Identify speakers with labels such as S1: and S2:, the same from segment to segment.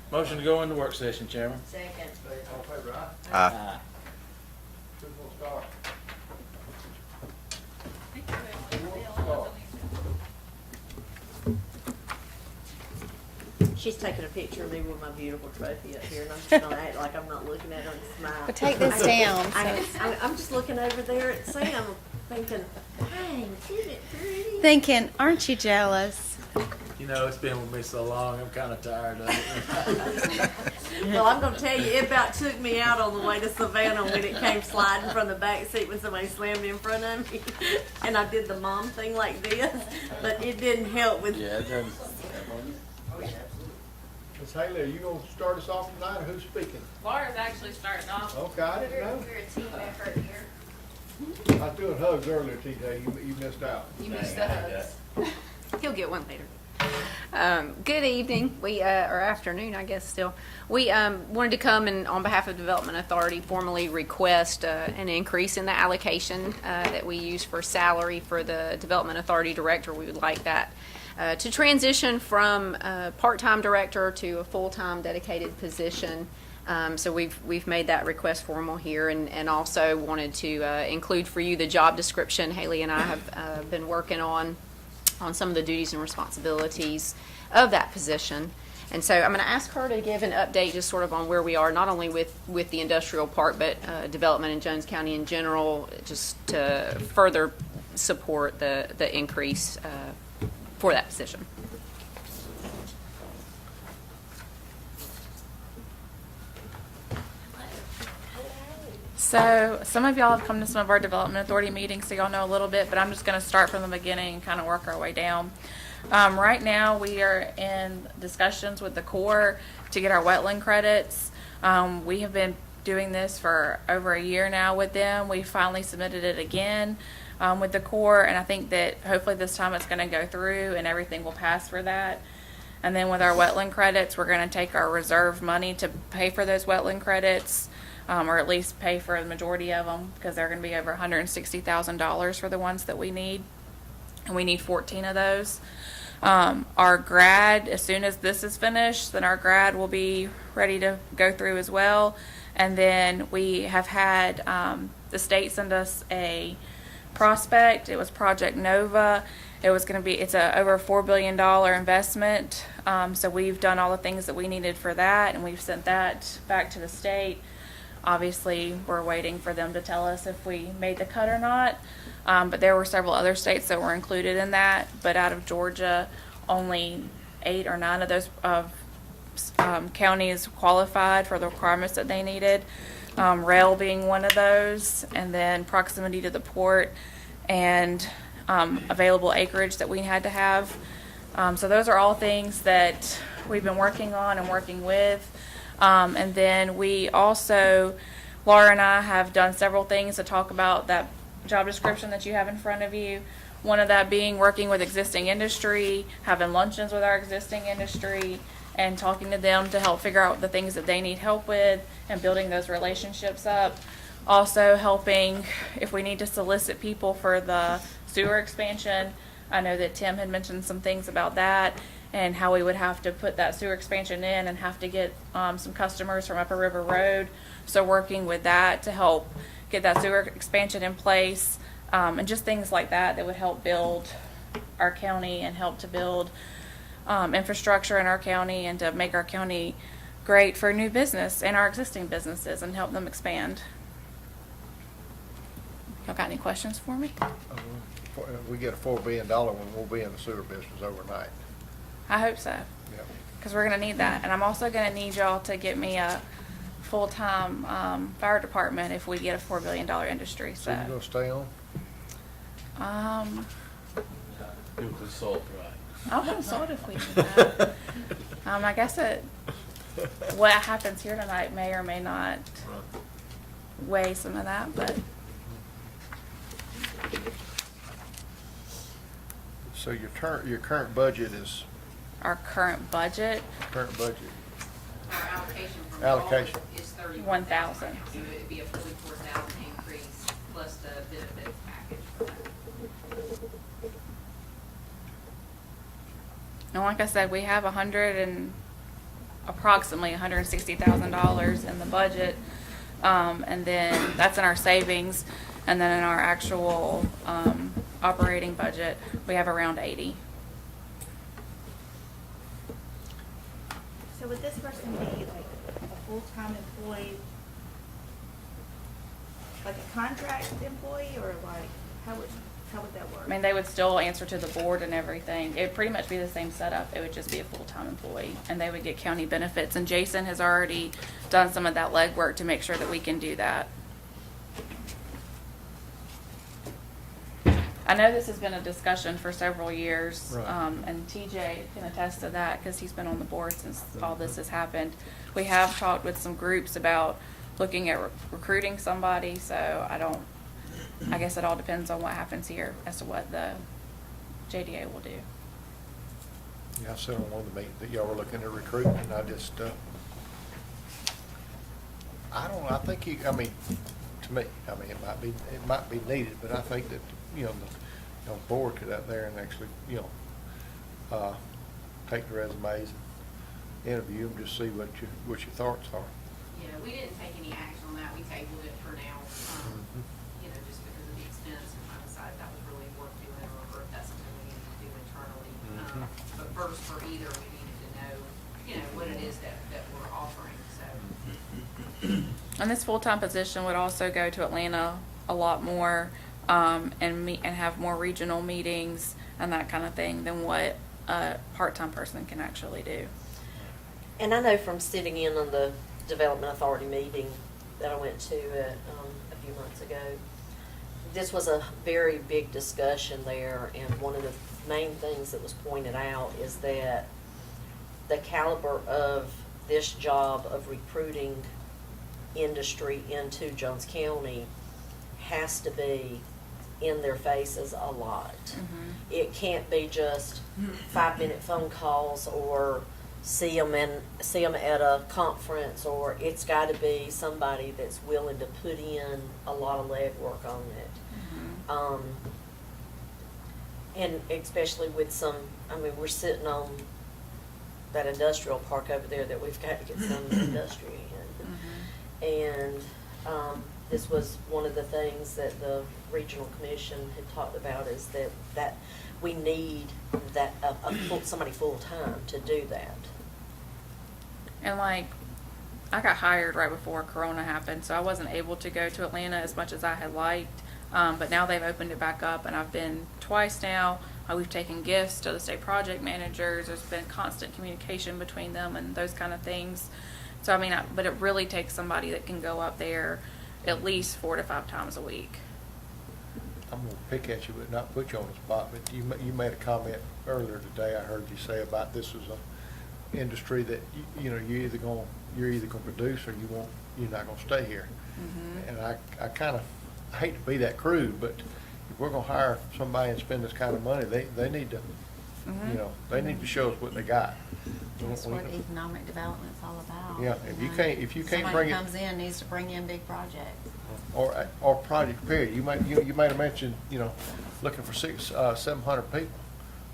S1: Motion to go into work session, Chairman.
S2: Second.
S3: All in favor, aye?
S1: Aye.
S3: Who's gonna start?
S2: She's taking a picture of me with my beautiful trophy up here, and I'm just gonna act like I'm not looking at her and smile.
S4: But take this down.
S2: I'm just looking over there at Sam, thinking, dang, isn't it pretty?
S4: Thinking, aren't you jealous?
S1: You know, it's been with me so long, I'm kind of tired of it.
S2: Well, I'm gonna tell you, it about took me out on the way to Savannah when it came sliding from the back seat when somebody slammed in front of me. And I did the mom thing like this, but it didn't help with.
S1: Yeah, it doesn't.
S3: Ms. Haley, are you gonna start us off tonight, or who's speaking?
S5: Laura's actually starting off.
S3: Okay, I didn't know.
S2: We're a team effort here.
S3: I was doing hugs earlier, TJ, you missed out.
S5: You missed the hugs.
S4: He'll get one later. Good evening, or afternoon, I guess still. We wanted to come and, on behalf of Development Authority, formally request an increase in the allocation that we use for salary for the Development Authority Director. We would like that to transition from a part-time director to a full-time dedicated position. So we've made that request formal here, and also wanted to include for you the job description Haley and I have been working on some of the duties and responsibilities of that position. And so I'm going to ask her to give an update just sort of on where we are, not only with the industrial part, but development in Jones County in general, just to further support the increase for that position.
S5: So some of y'all have come to some of our Development Authority meetings, so y'all know a little bit, but I'm just going to start from the beginning and kind of work our way down. Right now, we are in discussions with the Corps to get our wetland credits. We have been doing this for over a year now with them. We finally submitted it again with the Corps, and I think that hopefully this time it's going to go through and everything will pass for that. And then with our wetland credits, we're going to take our reserve money to pay for those wetland credits. Or at least pay for the majority of them, because they're going to be over $160,000 for the ones that we need, and we need 14 of those. Our grad, as soon as this is finished, then our grad will be ready to go through as well. And then we have had the state send us a prospect. It was Project Nova. It's a over $4 billion investment. So we've done all the things that we needed for that, and we've sent that back to the state. Obviously, we're waiting for them to tell us if we made the cut or not. But there were several other states that were included in that. But out of Georgia, only 8 or 9 of those counties qualified for the requirements that they needed. Rail being one of those, and then proximity to the port, and available acreage that we had to have. So those are all things that we've been working on and working with. And then we also, Laura and I have done several things to talk about that job description that you have in front of you. One of that being working with existing industry, having luncheons with our existing industry, and talking to them to help figure out the things that they need help with and building those relationships up. Also helping if we need to solicit people for the sewer expansion. I know that Tim had mentioned some things about that, and how we would have to put that sewer expansion in and have to get some customers from Upper River Road. So working with that to help get that sewer expansion in place, and just things like that would help build our county and help to build infrastructure in our county and to make our county great for new business and our existing businesses and help them expand. Y'all got any questions for me?
S3: We get a $4 billion one, we'll be in the sewer business overnight.
S5: I hope so.
S3: Yep.
S5: Because we're going to need that. And I'm also going to need y'all to get me a full-time fire department if we get a $4 billion industry.
S3: So you're gonna stay on?
S1: You'll consult, right?
S5: I'll consult if we do that. I guess what happens here tonight may or may not weigh some of that, but
S3: So your current budget is,
S5: our current budget,
S6: Our allocation from
S3: Allocation.
S6: Gulf is
S5: 1,000.
S6: So it'd be a 44,000 increase plus the benefits package for that.
S5: and like I said, we have approximately $160,000 in the budget. And then that's in our savings. And then in our actual operating budget, we have around 80.
S7: So would this person be like a full-time employee, like a contract employee, or like, how would that work?
S5: I mean, they would still answer to the board and everything. It would pretty much be the same setup. It would just be a full-time employee, and they would get county benefits. And Jason has already done some of that legwork to make sure that we can do that. I know this has been a discussion for several years,
S3: Right.
S5: and TJ can attest to that because he's been on the board since all this has happened. We have talked with some groups about looking at recruiting somebody, so I guess it all depends on what happens here as to what the JDA will do.
S3: Yeah, I said on one of the meetings that y'all were looking at recruiting, and I just, I don't know, I think to me, it might be needed, but I think that, the board could out there and actually, take the resumes and interview them, just see what your thoughts are.
S6: Yeah, we didn't take any action on that, we tabled it for now, just because of the expense, and I decided that was really worth doing, or if that's something we need to do internally. But first, for either, we needed to know, what it is that we're offering, so.
S5: And this full-time position would also go to Atlanta a lot more, and meet and have more regional meetings and that kind of thing than what a part-time person can actually do.
S2: And I know from sitting in on the Development Authority meeting that I went to a few months ago, this was a very big discussion there, and one of the main things that was pointed out is that the caliber of this job of recruiting industry into Jones County has to be in their faces a lot. It can't be just 5-minute phone calls or see them at a conference, or it's got to be somebody that's willing to put in a lot of legwork on it. And especially with we're sitting on that industrial park over there that we've got to get some industry in. And this was one of the things that the regional commission had talked about, is that we need that somebody full-time to do that.
S5: And I got hired right before Corona happened, so I wasn't able to go to Atlanta as much as I had liked. But now they've opened it back up, and I've been twice now. We've taken gifts to the state project managers. There's been constant communication between them and those kind of things. So, but it really takes somebody that can go up there at least 4 to 5 times a week.
S3: I'm gonna pick at you, but not put you on the spot, but you made a comment earlier today, I heard you say about this was a industry that, you're either gonna produce, or you're not gonna stay here. And I hate to be that crude, but if we're gonna hire somebody and spend this kind of money, they need to, they need to show us what they got.
S8: That's what economic development's all about.
S3: Yeah, if you can't bring
S8: Somebody
S3: it.
S8: comes in, needs to bring in big projects.
S3: Or project period. You might have mentioned, looking for 700 people.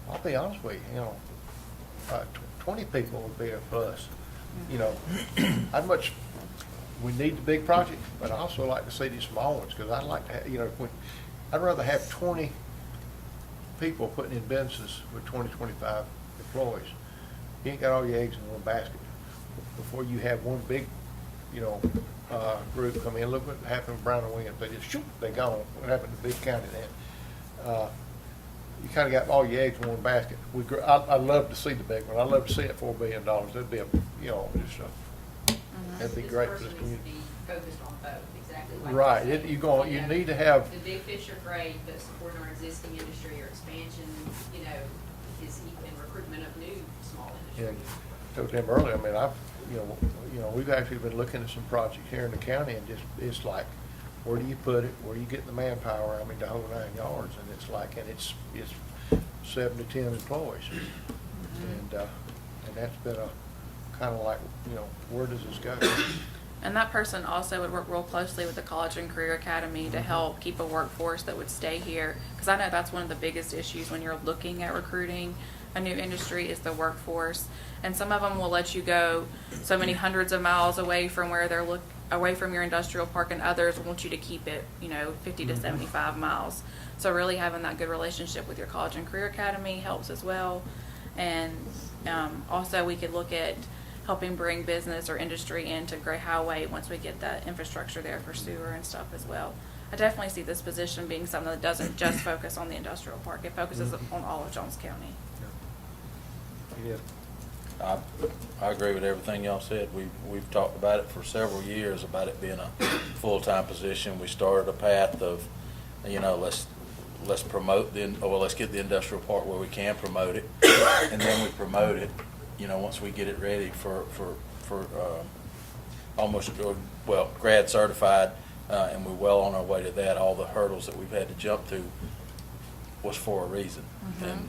S3: I'll be honest with you, 20 people would be a plus. We need the big projects, but I also like to see these small ones, because I'd like to have, I'd rather have 20 people putting in businesses with 20, 25 employees. You ain't got all your eggs in one basket. Before you have one big, group come in. Look what happened with Brown and Williams. They just they gone. What happened to Big County then? You kind of got all your eggs in one basket. I'd love to see the big one. I'd love to see it $4 billion. That'd be that'd be great for this community.
S6: This person needs to be focused on both, exactly like
S3: Right.
S6: you said.
S3: You need to have.
S6: The big fish are great, but supporting our existing industry or expansion, is even recruitment of new small
S3: Yeah,
S6: industry.
S3: told them earlier, we've actually been looking at some projects here in the county, and it's like, where do you put it? Where do you get the manpower? The whole 9 yards, and it's 7 to 10 employees. And that's been a kind of like, where does this go?
S5: And that person also would work real closely with the College and Career Academy to help keep a workforce that would stay here. Because I know that's one of the biggest issues when you're looking at recruiting. a new industry is the workforce. And some of them will let you go so many hundreds of miles away from where they're away from your industrial park, and others want you to keep it, 50 to 75 miles. So really having that good relationship with your college and career academy helps as well. And also we could look at helping bring business or industry into Gray Highway once we get that infrastructure there for sewer and stuff as well. I definitely see this position being something that doesn't just focus on the industrial park. It focuses on all of Jones County.
S3: Yeah.
S9: I agree with everything y'all said. We've talked about it for several years, about it being a full-time position. We started a path of, let's promote let's get the industrial park where we can promote it, and then we promote it, once we get it ready for almost, grad certified, and we're well on our way to that. All the hurdles that we've had to jump through was for a reason.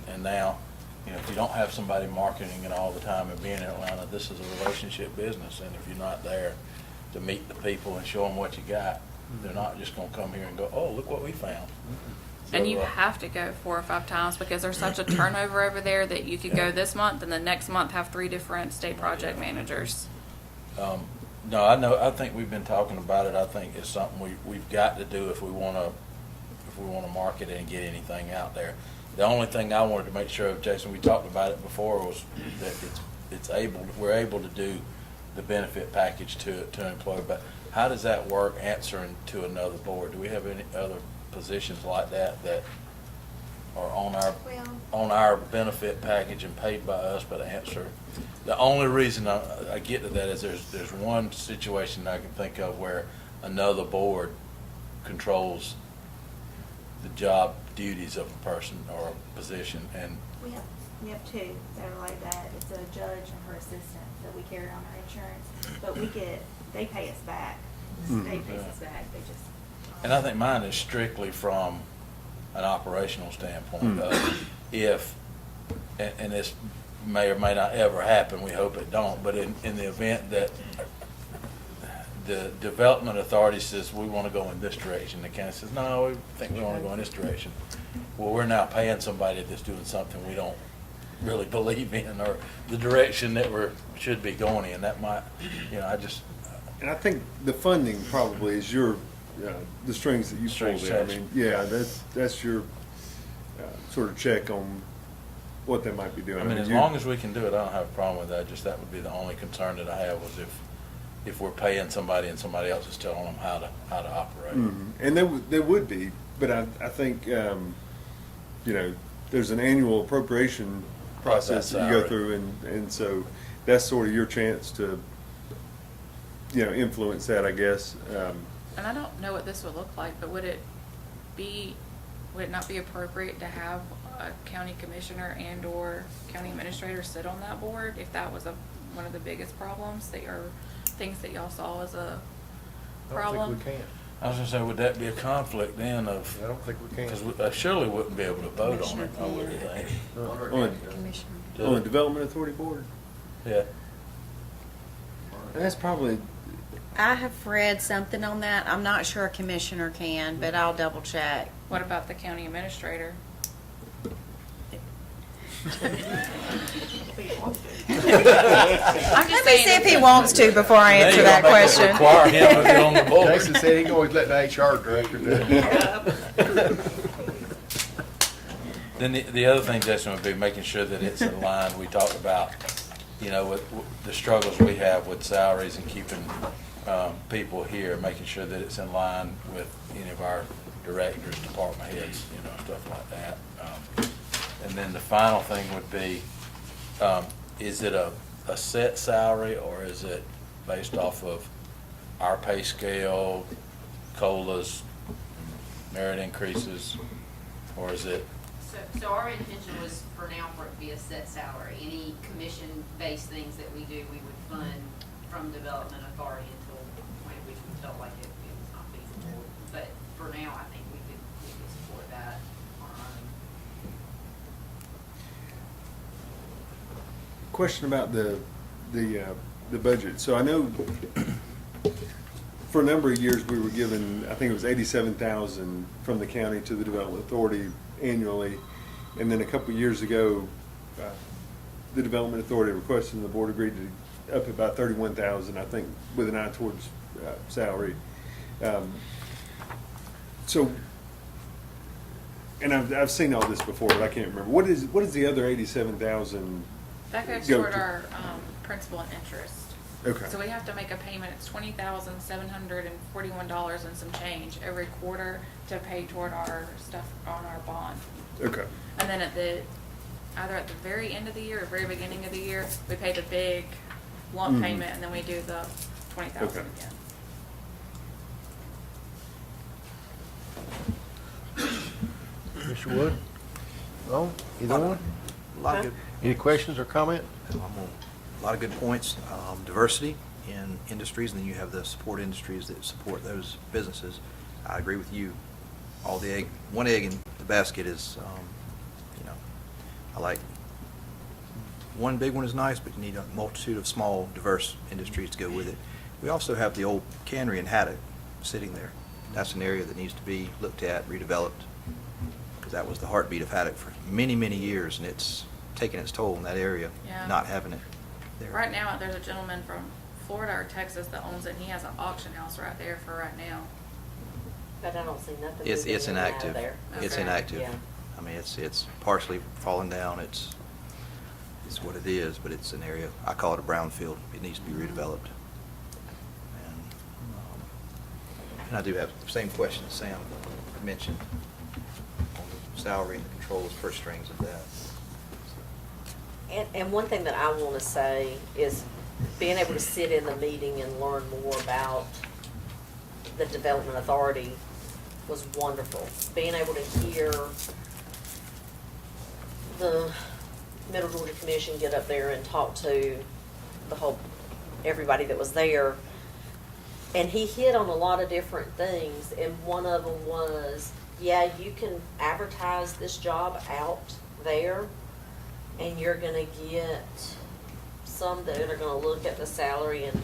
S9: And now, if you don't have somebody marketing it all the time and being in Atlanta, this is a relationship business, and if you're not there to meet the people and show them what you got, they're not just gonna come here and go, oh, look what we found.
S5: And
S9: So,
S5: you have to go 4 or 5 times because there's such a turnover over there that you could go this month and the next month have 3 different state project managers.
S9: No, I think we've been talking about it. I think it's something we've got to do if we wanna market it and get anything out there. The only thing I wanted to make sure of, Jason, we talked about it before, was that we're able to do the benefit package to an employer, but how does that work answering to another board? Do we have any other positions like that are on our benefit package and paid by us, but answer? The only reason I get to that is there's one situation I can think of where another board controls the job duties of a person or a position, and
S7: We have 2 that are like that. It's a judge and her assistant that we carry on our insurance, but they pay us back. The state pays us back. They just.
S9: and I think mine is strictly from an operational standpoint of if, and this may or may not ever happen, we hope it don't, but in the event that the development authority says we want to go in this direction, the county says, no, we think we want to go in this direction. Well, we're now paying somebody that's doing something we don't really believe in, or the direction that should be going in. That might,
S10: And I think the funding probably is the strings that you pull there. I mean, yeah, that's your sort of check on what they might be doing.
S9: I mean, as long as we can do it, I don't have a problem with that. Just that would be the only concern that I have, was if we're paying somebody and somebody else is telling them how to operate.
S10: And there would be, but I think, there's an annual appropriation process that you go through, and so that's sort of your chance to, influence that, I guess.
S5: And I don't know what this would look like, but would it not be appropriate to have a county commissioner and or county administrator sit on that board if that was one of the biggest problems things that y'all saw as a problem?
S3: I don't think we can.
S9: I was gonna say, would that be a conflict then of?
S3: I don't think we can.
S9: Because I surely wouldn't be able to vote on it, I wouldn't think.
S10: On the Development Authority Board?
S9: Yeah.
S10: That's probably,
S8: I have read something on that. I'm not sure a commissioner can, but I'll double check.
S5: What about the county administrator? I'm just
S8: Let me see
S5: saying,
S8: if he wants to before I answer that question.
S9: Require him to be on the board.
S3: Jason said he can always let the HR director do it.
S9: Then the other thing, Jason, would be making sure that it's in line. We talked about, with the struggles we have with salaries and keeping people here, making sure that it's in line with any of our directors, department heads, stuff like that. And then the final thing would be, is it a set salary, or is it based off of our pay scale, COLAs, merit increases, or is it?
S6: So our intention was for now for it to be a set salary. Any commission-based things that we do, we would fund from Development Authority until the point at which we felt like it was not feasible. But for now, I think we could support that on our own.
S10: question about the budget. So I know for a number of years we were given, I think it was $87,000 from the county to the Development Authority annually, and then a couple of years ago the Development Authority requested, and the board agreed to up it by 31,000, I think, with an eye towards salary. So, and I've seen all this before, but I can't remember. What is the other 87,000?
S5: That goes
S10: Go
S5: toward
S10: to-
S5: our principal and interest.
S10: Okay.
S5: So we have to make a payment, it's $20,741 and some change every quarter to pay toward our stuff on our bond.
S10: Okay.
S5: And then either at the very end of the year or very beginning of the year, we pay the big lump
S10: Mhm.
S5: payment, and then we do the 20,000
S10: Okay.
S5: again.
S3: Mr. Wood? No? Either one?
S11: A lot of good,
S3: Any questions or comment?
S11: a lot of good points. Diversity in industries, and then you have the support industries that support those businesses. I agree with you. One egg in the basket is, I like, one big one is nice, but you need a multitude of small, diverse industries to go with it. We also have the old cannery in Haddock sitting there. That's an area that needs to be looked at, redeveloped, because that was the heartbeat of Haddock for many, many years, and it's taken its toll in that area,
S5: Yeah.
S11: not having it there.
S5: Right now, there's a gentleman from Florida or Texas that owns it, and he has an auction house right there for right now.
S2: But I don't see nothing.
S11: It's
S2: moving in and out of
S11: inactive.
S2: there.
S11: It's
S5: Okay.
S11: inactive.
S2: Yeah.
S11: I mean, it's partially fallen down. It's what it is, but it's an area, I call it a brownfield. It needs to be redeveloped. And I do have the same question that Sam mentioned on the salary and the controls, first strings of that.
S2: And one thing that I want to say is being able to sit in the meeting and learn more about the Development Authority was wonderful. Being able to hear the Middle Georgia Commission get up there and talk to everybody that was there. And he hit on a lot of different things, and one of them was, yeah, you can advertise this job out there, and you're gonna get some that are gonna look at the salary and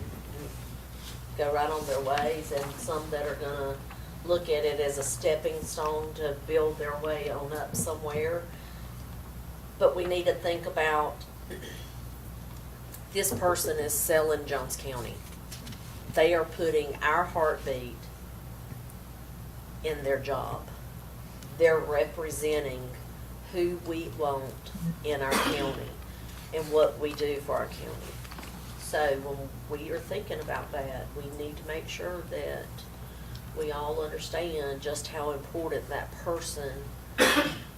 S2: go right on their ways, and some that are gonna look at it as a stepping stone to build their way on up somewhere. But we need to think about, this person is selling Jones County. They are putting our heartbeat in their job. They're representing who we want in our county and what we do for our county. So when we are thinking about that, we need to make sure that we all understand just how important that person,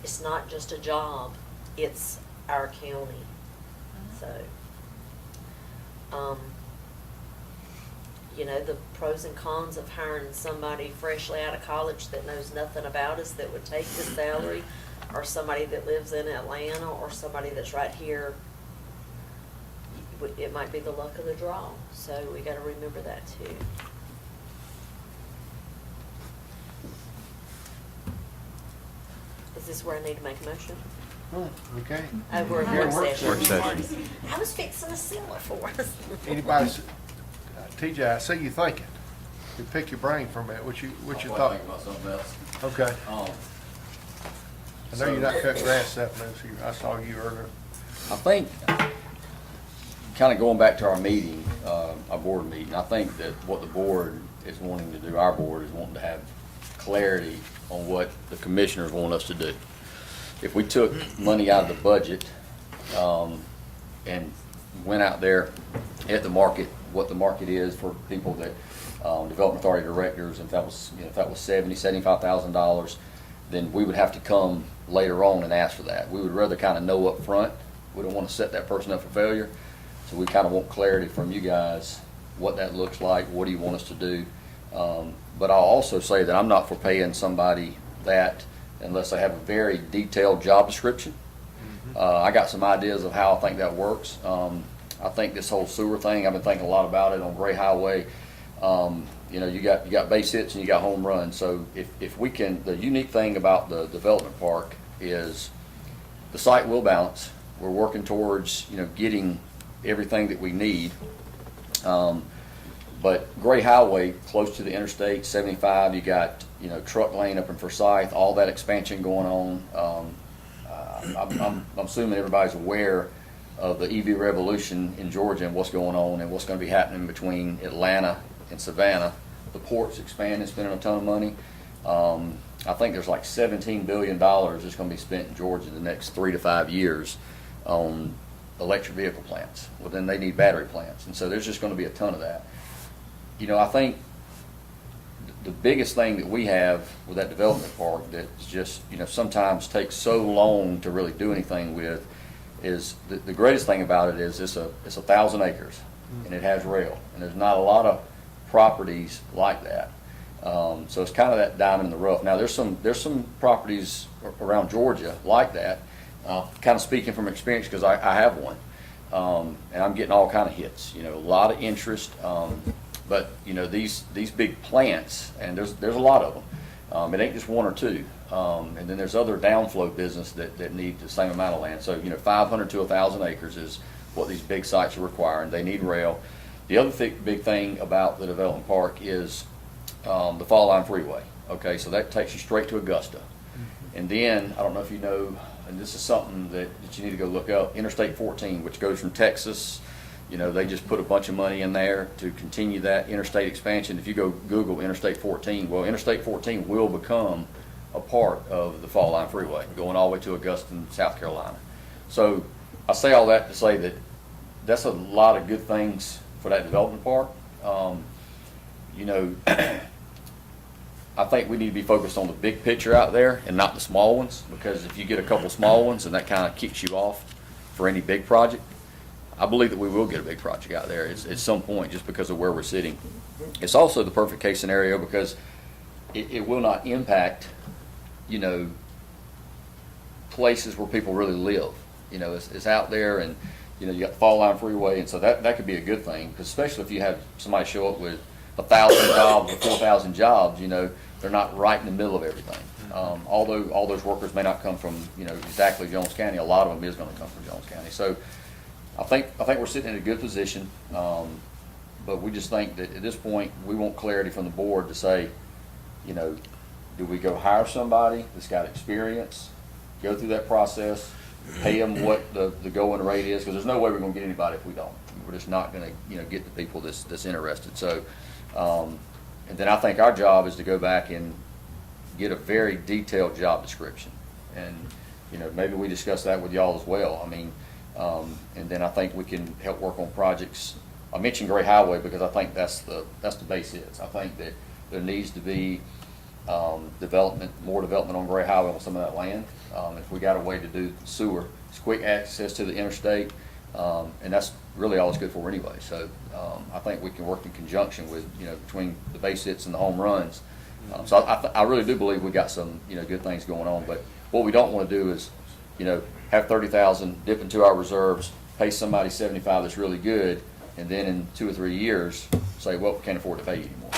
S2: it's not just a job, it's our county. So, the pros and cons of hiring somebody freshly out of college that knows nothing about us that would take the salary, or somebody that lives in Atlanta, or somebody that's right here. It might be the luck of the draw, so we gotta remember that too. Is this where I need to make a motion?
S3: Okay.
S2: We're in
S3: Yeah,
S2: work session.
S11: Work session.
S2: I was fixing to seal it for us.
S3: Anybody, TJ, I see you thinking. You pick your brain for a minute. What you thought?
S1: Think about something else.
S3: Okay. I know you're not
S1: So-
S3: cutting grass this afternoon, so I saw you earlier.
S12: I think, kind of going back to our meeting, our board meeting, I think that what the board is wanting to do, our board is wanting to have clarity on what the commissioners want us to do. If we took money out of the budget, and went out there at the market, what the market is for people that, Development Authority directors, if that was $75,000, then we would have to come later on and ask for that. We would rather kind of know up front. We don't want to set that person up for failure. So we kind of want clarity from you guys, what that looks like, what do you want us to do? But I'll also say that I'm not for paying somebody that unless they have a very detailed job description. I got some ideas of how I think that works. I think this whole sewer thing, I've been thinking a lot about it on Gray Highway. You got base hits and you got home runs. So if we can, the unique thing about the development park is the site will balance. We're working towards, getting everything that we need. But Gray Highway, close to the Interstate 75, you got, truck lane up in Forsyth, all that expansion going on. I'm assuming everybody's aware of the EV revolution in Georgia and what's going on and what's going to be happening between Atlanta and Savannah. The port's expanding, spending a ton of money. I think there's like $17 billion that's going to be spent in Georgia in the next 3 to 5 years on electric vehicle plants. Well, then they need battery plants. And so there's just going to be a ton of that. You know, I think the biggest thing that we have with that development park that's just, you know, sometimes takes so long to really do anything with is the greatest thing about it is it's 1,000 acres and it has rail. And there's not a lot of properties like that. So it's kind of that diamond in the rough. Now there's some properties around Georgia like that. Kind of speaking from experience because I have one, and I'm getting all kind of hits. You know, a lot of interest. But you know these big plants, and there's a lot of them. It ain't just one or two. And then there's other downflow business that need the same amount of land. So you know 500 to 1,000 acres is what these big sites are requiring. They need rail. The other big thing about the development park is the Fall Line Freeway. Okay, so that takes you straight to Augusta. And then, I don't know if you know, and this is something that you need to go look up, Interstate 14, which goes from Texas. You know, they just put a bunch of money in there to continue that interstate expansion. If you go Google Interstate 14, well, Interstate 14 will become a part of the Fall Line Freeway, going all the way to Augusta, South Carolina. So I say all that to say that that's a lot of good things for that development park. You know, I think we need to be focused on the big picture out there and not the small ones, because if you get a couple small ones and that kind of kicks you off for any big project, I believe that we will get a big project out there at some point just because of where we're sitting. It's also the perfect case scenario because it will not impact, you know, places where people really live. You know, it's out there, and you know, you got the Fall Line Freeway, and so that could be a good thing, because especially if you have somebody show up with 1,000 jobs or 4,000 jobs, you know, they're not right in the middle of everything. Although all those workers may not come from, you know, exactly Jones County, a lot of them is going to come from Jones County. So I think we're sitting in a good position, but we just think that at this point we want clarity from the board to say, you know, do we go hire somebody that's got experience, go through that process, pay them what the going rate is, because there's no way we're going to get anybody if we don't. We're just not going to, you know, get the people that's interested. So, and then I think our job is to go back and get a very detailed job description, and you know, maybe we discuss that with y'all as well. I mean, and then I think we can help work on projects. I mentioned Gray Highway because I think that's the base hits. I think that there needs to be more development on Gray Highway on some of that land. If we got a way to do sewer, it's quick access to the interstate, and that's really all it's good for anyway. So I think we can work in conjunction with, you know, between the base hits and the home runs. So I really do believe we got some, you know, good things going on. But what we don't want to do is, you know, have 30,000 dip into our reserves, pay somebody 75 that's really good, and then in 2 or 3 years say, well, we can't afford to pay you anymore,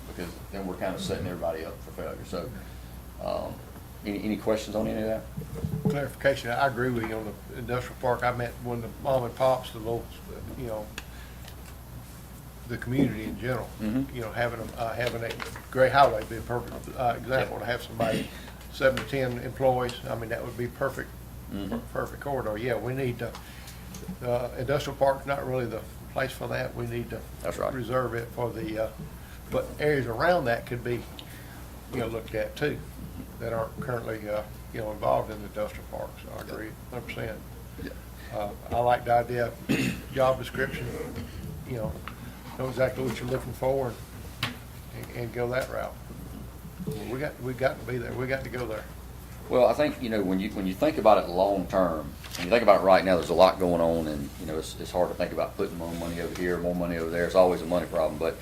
S12: because then we're kind of setting everybody up for failure. So any questions on any of that?
S3: Clarification, I agree with you on the industrial park. I meant when the mom and pops, the local, you know, the community in general, you know, having a Gray Highway be a perfect example to have somebody 7 to 10 employees. I mean, that would be perfect, perfect corridor. Yeah, we need to, industrial park's not really the place for that. We need to reserve it for the, but areas around that could be, you know, looked at too, that aren't currently, you know, involved in the industrial parks. So I agree 100%. I like the idea of job description, you know exactly what you're looking for, and go that route. We got to be there. We got to go there.
S12: Well, I think, you know, when you think about it long term, and you think about it right now, there's a lot going on, and you know, it's hard to think about putting more money over here, more money over there. It's always a money problem. But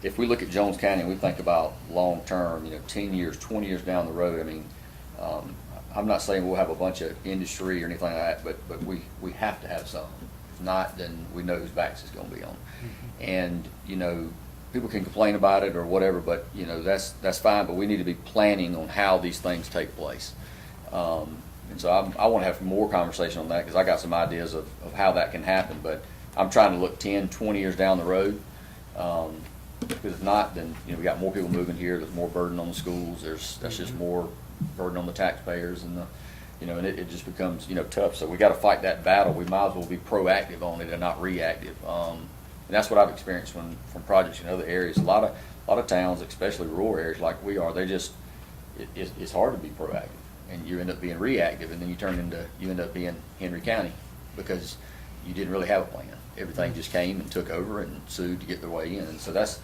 S12: if we look at Jones County and we think about long term, you know, 10 years, 20 years down the road, I mean, I'm not saying we'll have a bunch of industry or anything like that, but we have to have some. If not, then we know whose backs it's going to be on. And you know, people can complain about it or whatever, but you know, that's fine. But we need to be planning on how these things take place. And so I want to have more conversation on that, because I got some ideas of how that can happen. But I'm trying to look 10, 20 years down the road. Because if not, then you know, we got more people moving here. There's more burden on the schools. That's just more burden on the taxpayers, and You know, and it just becomes, you know, tough. So we got to fight that battle. We might as well be proactive on it and not reactive. And that's what I've experienced from projects in other areas. A lot of towns, especially rural areas like we are, they just it's hard to be proactive, and you end up being reactive, and then you end up being Henry County because you didn't really have a plan. Everything just came and took over and sued to get their way in, and so that's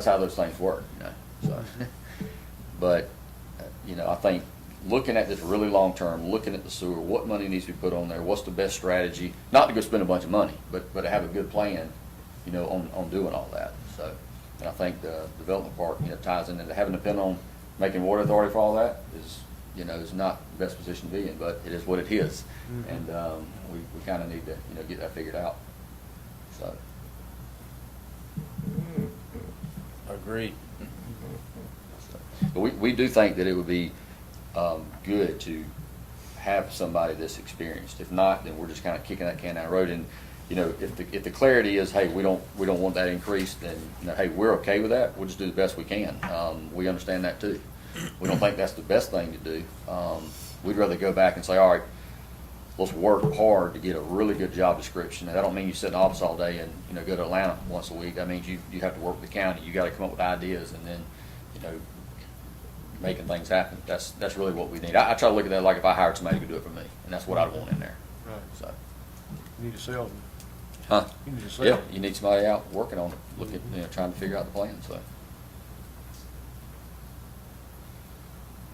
S12: how those things work, you know. So, but you know, I think looking at this really long term, looking at the sewer, what money needs to be put on there, what's the best strategy, not to go spend a bunch of money, but to have a good plan, you know, on doing all that. So, and I think the development part, you know, ties into having to depend on making water authority for all that is, you know, is not the best position to be in, but it is what it is. And we kind of need to, you know, get that figured out. So.
S9: Agreed.
S12: But we do think that it would be good to have somebody that's experienced. If not, then we're just kind of kicking that can down the road. And you know, if the clarity is, hey, we don't want that increase, then you know, hey, we're okay with that. We'll just do the best we can. We understand that too. We don't think that's the best thing to do. We'd rather go back and say, all right, let's work hard to get a really good job description. And that don't mean you sit in the office all day and, you know, go to Atlanta once a week. That means you have to work with the county. You got to come up with ideas and then, you know, making things happen. That's really what we need. I try to look at that like if I hired somebody who could do it for me, and that's what I'd want in there.
S3: Right.
S12: So,
S3: You need a salesman.
S12: huh?
S3: You need a
S12: Yeah,
S3: salesman.
S12: you need somebody out working on it, looking, you know, trying to figure out the plan. So,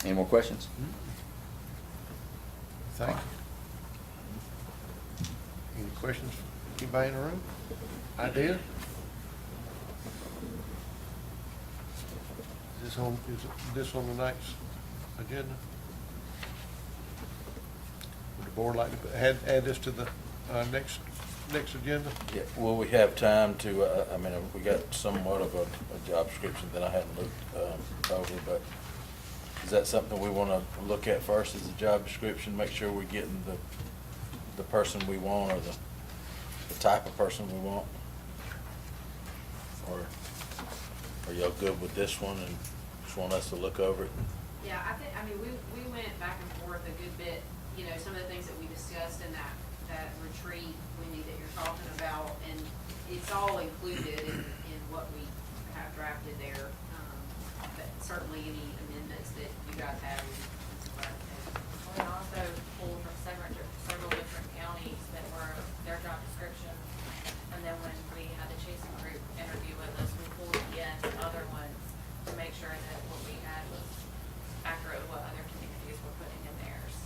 S12: any more questions?
S3: Thank you. Any questions? Anybody in the room? Idea? Is this on the next agenda? Would the board like to add this to the next agenda?
S9: Yeah, will we have time to, I mean, we got somewhat of a job description that I hadn't looked over, but is that something we want to look at first as a job description, make sure we're getting the person we want or the type of person we want? Or are y'all good with this one and just want us to look over it?
S6: Yeah, I mean, we went back and forth a good bit, you know, some of the things that we discussed in that retreat, Wendy, that you're talking about, and it's all included in what we have drafted there. But certainly any amendments that you guys have.
S5: We also pulled from several different counties that were their job description. And then when we had the Chasing Group interview with us, we pulled again other ones to make sure that what we had was accurate with what other communities were putting in theirs.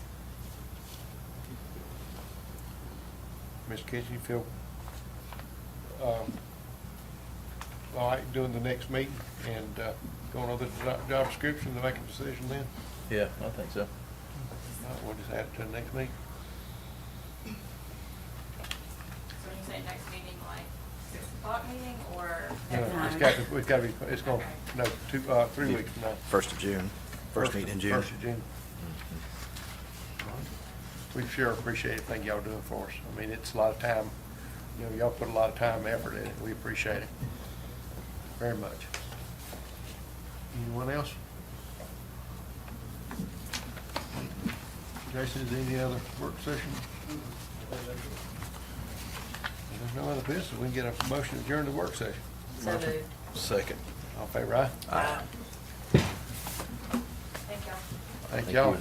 S3: Ms. Kitchen, you feel all right doing the next meeting and going over the job description to make a decision then?
S9: Yeah, I think so.
S3: All right, we'll just add it to the next meeting.
S5: So when you say next meeting, like 6 o'clock meeting or?
S3: No, it's got to be, it's going, no, 3 weeks from now.
S11: 1st of June, first meeting in June.
S3: 1st of June. We sure appreciate everything y'all doing for us. I mean, it's a lot of time, you know, y'all put a lot of time and effort in it. We appreciate it very much. Anyone else? Jason, is there any other work session? If there's no other business, we can get a motion to adjourn the work session.
S2: So moved.
S9: Second.
S3: All in favor, aye?
S2: Aye.
S5: Thank y'all.
S3: Thank y'all.